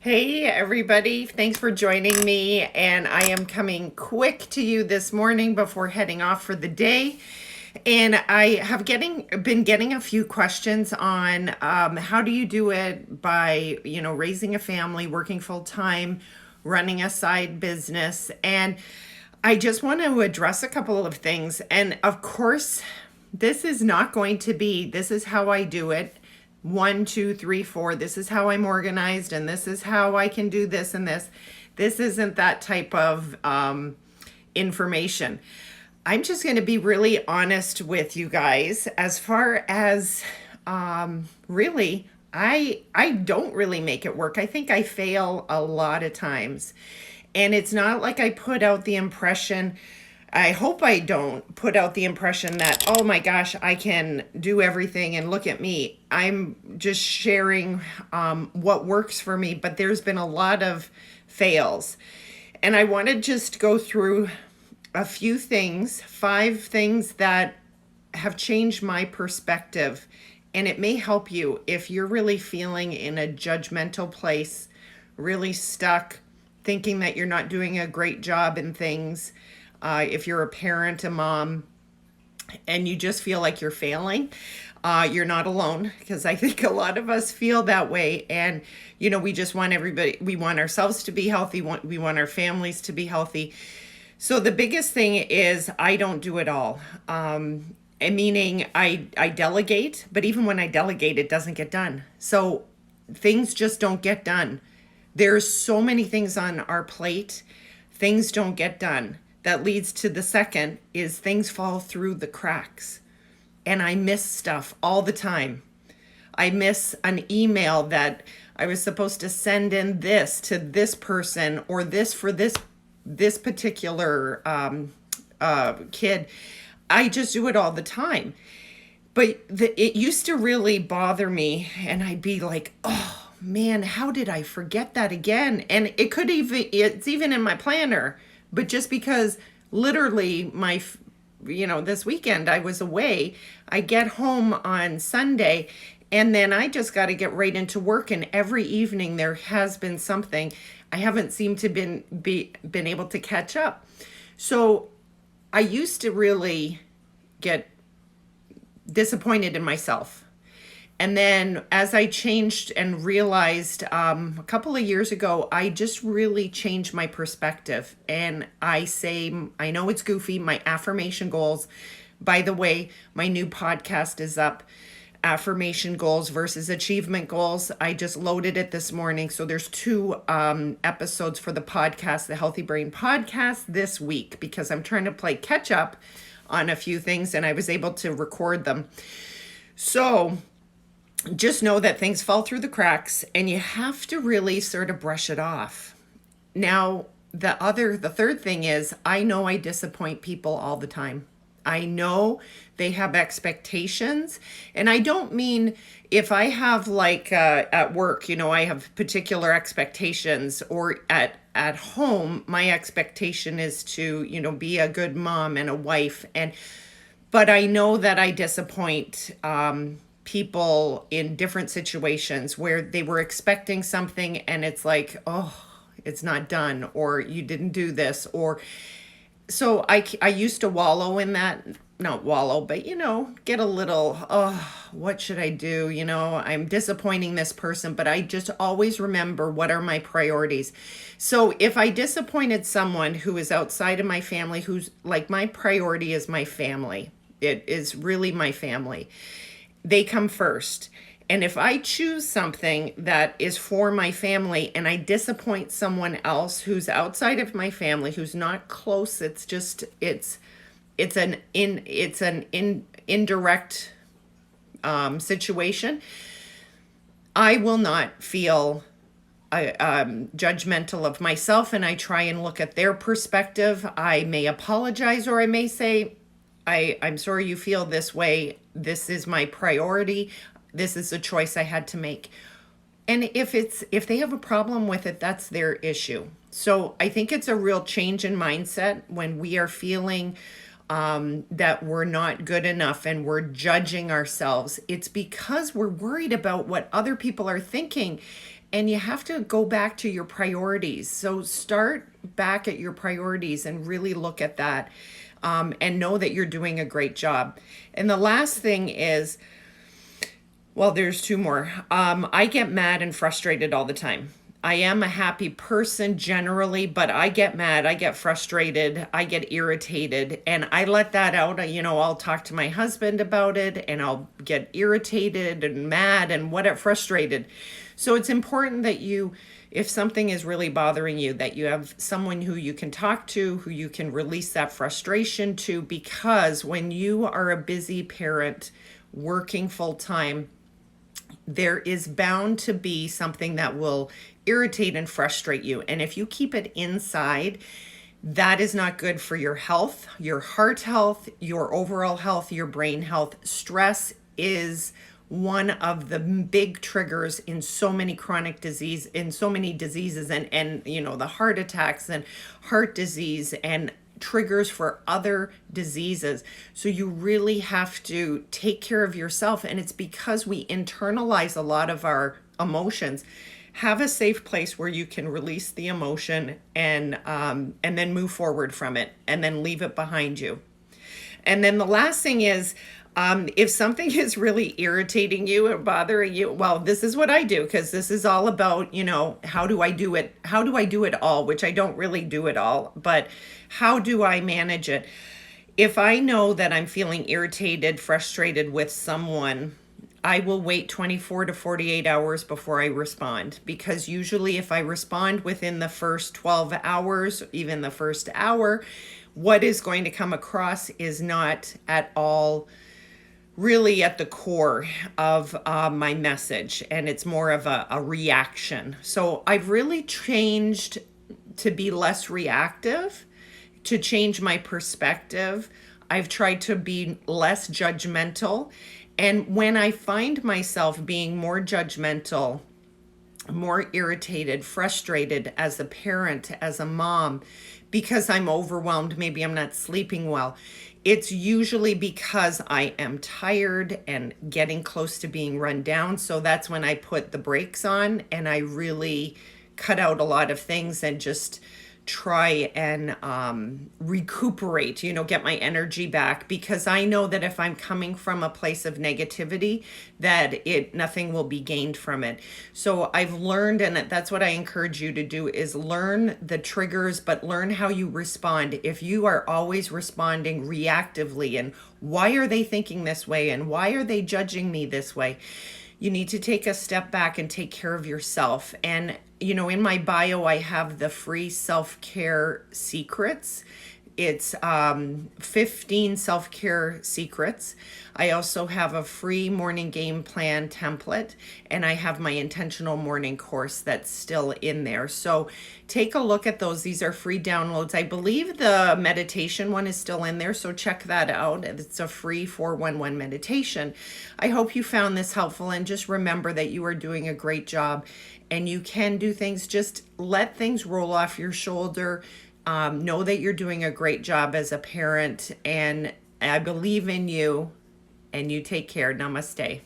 Hey, everybody. Thanks for joining me. And I am coming quick to you this morning before heading off for the day. And I have been getting a few questions on how do you do it by, raising a family, working full time, running a side business. And I just want to address a couple of things. And of course, this is how I do it. One, two, three, four. This is how I'm organized, and this is how I can do this and this. This isn't that type of information. I'm just going to be really honest with you guys as far as really I don't really make it work. I think I fail a lot of times. And it's not like I put out the impression, I hope I don't put out the impression that, oh my gosh, I can do everything and look at me. I'm just sharing what works for me, but there's been a lot of fails. And I want to just go through a few things, 5 things that have changed my perspective. And it may help you if you're really feeling in a judgmental place, really stuck, thinking that you're not doing a great job in things. If you're a parent, a mom, and you just feel like you're failing, you're not alone, because I think a lot of us feel that way. And, we just want we want ourselves to be healthy, we want our families to be healthy. So the biggest thing is I don't do it all. And meaning I delegate, but even when I delegate, it doesn't get done. So things just don't get done. There's so many things on our plate, things don't get done. That leads to the second is things fall through the cracks. And I miss stuff all the time. I miss an email that I was supposed to send in this to this person or this for this particular kid. I just do it all the time. But it used to really bother me, and I'd be like, oh man, how did I forget that again? And it's even in my planner. But just because literally this weekend I was away, I get home on Sunday and then I just got to get right into work. And every evening there has been something. I haven't seemed to been able to catch up. So I used to really get disappointed in myself. And then as I changed and realized a couple of years ago, I just really changed my perspective. And I know it's goofy, my affirmation goals. By the way, my new podcast is up, Affirmation Goals versus Achievement Goals. I just loaded it this morning. So there's 2 episodes for the podcast, the Healthy Brain podcast this week, because I'm trying to play catch up on a few things and I was able to record them. So just know that things fall through the cracks and you have to really sort of brush it off. Now, the third thing is I know I disappoint people all the time. I know they have expectations, and I don't mean if I have at work, I have particular expectations, or at home, my expectation is to, be a good mom and a wife. But I know that I disappoint people in different situations where they were expecting something and it's like, oh, it's not done, or you didn't do this, or so I used to wallow in that, not wallow, but get a little, oh, what should I do? I'm disappointing this person, but I just always remember what are my priorities. So if I disappointed someone who is outside of my family, who's like, my priority is my family. It is really my family. They come first. And if I choose something that is for my family and I disappoint someone else who's outside of my family, who's not close, it's an indirect situation, I will not feel judgmental of myself, and I try and look at their perspective. I may apologize, or I may say, I'm sorry you feel this way. This is my priority. This is a choice I had to make. And if they have a problem with it, that's their issue. So I think it's a real change in mindset when we are feeling that we're not good enough and we're judging ourselves. It's because we're worried about what other people are thinking. And you have to go back to your priorities. So start back at your priorities and really look at that, and know that you're doing a great job. And the last thing is, well, there's two more. I get mad and frustrated all the time. I am a happy person generally, but I get mad, I get frustrated, I get irritated, and I let that out. I'll talk to my husband about it, and I'll get irritated and mad and frustrated. So it's important that if something is really bothering you, that you have someone who you can talk to, who you can release that frustration to, because when you are a busy parent working full time, there is bound to be something that will irritate and frustrate you. And if you keep it inside, that is not good for your health, your heart health, your overall health, your brain health. Stress is one of the big triggers in so many chronic disease, in so many diseases, and the heart attacks and heart disease and triggers for other diseases. So you really have to take care of yourself. And it's because we internalize a lot of our emotions. Have a safe place where you can release the emotion and then move forward from it, and then leave it behind you. And then the last thing is, if something is really irritating you or bothering you, well, this is what I do, because this is all about, how do I do it? How do I do it all? Which I don't really do it all, but how do I manage it? If I know that I'm feeling irritated, frustrated with someone, I will wait 24 to 48 hours before I respond, because usually if I respond within the first 12 hours, even the first hour, what is going to come across is not at all really at the core of my message, and it's more of a reaction. So I've really changed to be less reactive, to change my perspective. I've tried to be less judgmental. And when I find myself being more judgmental, more irritated, frustrated as a parent, as a mom, because I'm overwhelmed, maybe I'm not sleeping well, it's usually because I am tired and getting close to being run down. So that's when I put the brakes on, and I really cut out a lot of things and just try and recuperate, get my energy back, because I know that if I'm coming from a place of negativity, that nothing will be gained from it. So I've learned, and that's what I encourage you to do, is learn the triggers, but learn how you respond. If you are always responding reactively, and why are they thinking this way, and why are they judging me this way, you need to take a step back and take care of yourself. And in my bio, I have the free self-care secrets. It's 15 self-care secrets. I also have a free morning game plan template, and I have my intentional morning course that's still in there. So take a look at those. These are free downloads. I believe the meditation one is still in there, so check that out. It's a free 411 meditation. I hope you found this helpful, and just remember that you are doing a great job, and you can do things. Just let things roll off your shoulder. Know that you're doing a great job as a parent, and I believe in you, and you take care. Namaste.